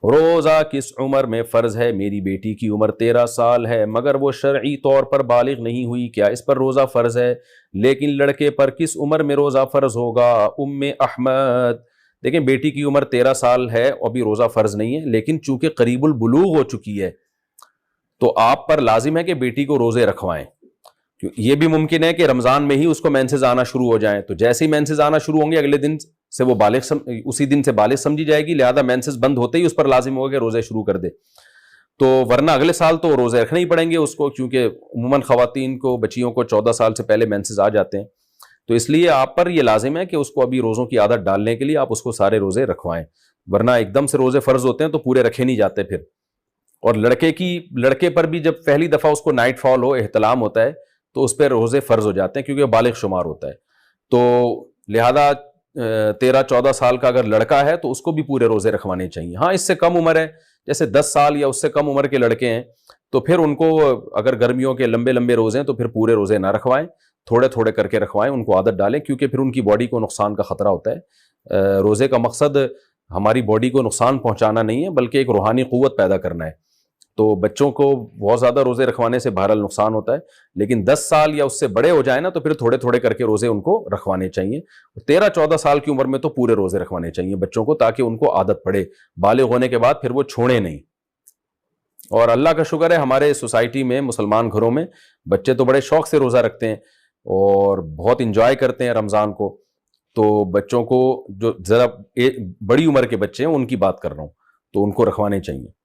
روزہ کس عمر میں فرض ہے؟ میری بیٹی کی عمر 13 سال ہے مگر وہ شرعی طور پر بالغ نہیں ہوئی، کیا اس پر روزہ فرض ہے؟ لیکن لڑکے پر کس عمر میں روزہ فرض ہوگا؟ احمد، دیکھیں بیٹی کی عمر 13 سال ہے، ابھی روزہ فرض نہیں ہے، لیکن چونکہ قریب البلوغ ہو چکی ہے تو آپ پر لازم ہے کہ بیٹی کو روزے رکھوائیں۔ یہ بھی ممکن ہے کہ رمضان میں ہی اس کو مینسز آنا شروع ہو جائیں، تو جیسے ہی مینسز آنا شروع ہوں گے اگلے دن سے وہ اسی دن سے بالغ سمجھی جائے گی، لہذا مینسز بند ہوتے ہی اس پر لازم ہوگا کہ روزے شروع کر دے، تو ورنہ اگلے سال تو روزے رکھنے ہی پڑیں گے اس کو، کیونکہ عموماً خواتین کو، بچیوں کو 14 سال سے پہلے مینسز آ جاتے ہیں، تو اس لیے آپ پر یہ لازم ہے کہ اس کو ابھی روزوں کی عادت ڈالنے کے لیے آپ اس کو سارے روزے رکھوائیں، ورنہ ایک دم سے روزے فرض ہوتے ہیں تو پورے رکھے نہیں جاتے پھر۔ اور لڑکے پر بھی جب پہلی دفعہ اس کو نائٹ فال ہو، احتلام ہوتا ہے، تو اس پہ روزے فرض ہو جاتے ہیں کیونکہ بالغ شمار ہوتا ہے، تو لہذا 13-14 سال کا اگر لڑکا ہے تو اس کو بھی پورے روزے رکھوانے چاہیے۔ ہاں اس سے کم عمر ہے، جیسے 10 سال یا اس سے کم عمر کے لڑکے ہیں تو پھر ان کو اگر گرمیوں کے لمبے لمبے روزے ہیں تو پھر پورے روزے نہ رکھوائیں، تھوڑے تھوڑے کر کے رکھوائیں، ان کو عادت ڈالیں، کیونکہ پھر ان کی باڈی کو نقصان کا خطرہ ہوتا ہے۔ روزے کا مقصد ہماری باڈی کو نقصان پہنچانا نہیں ہے بلکہ ایک روحانی قوت پیدا کرنا ہے، تو بچوں کو بہت زیادہ روزے رکھوانے سے بہرحال نقصان ہوتا ہے، لیکن 10 سال یا اس سے بڑے ہو جائیں نا تو پھر تھوڑے تھوڑے کر کے روزے ان کو رکھوانے چاہیے۔ 13-14 سال کی عمر میں تو پورے روزے رکھوانے چاہیے بچوں کو، تاکہ ان کو عادت پڑے، بالغ ہونے کے بعد پھر وہ چھوڑیں نہیں۔ اور اللہ کا شکر ہے ہمارے سوسائٹی میں، مسلمان گھروں میں بچے تو بڑے شوق سے روزہ رکھتے ہیں اور بہت انجوائے کرتے ہیں رمضان کو، تو بچوں کو جو ذرا بڑی عمر کے بچے ہیں ان کی بات کر رہا ہوں، تو ان کو رکھوانے چاہیے۔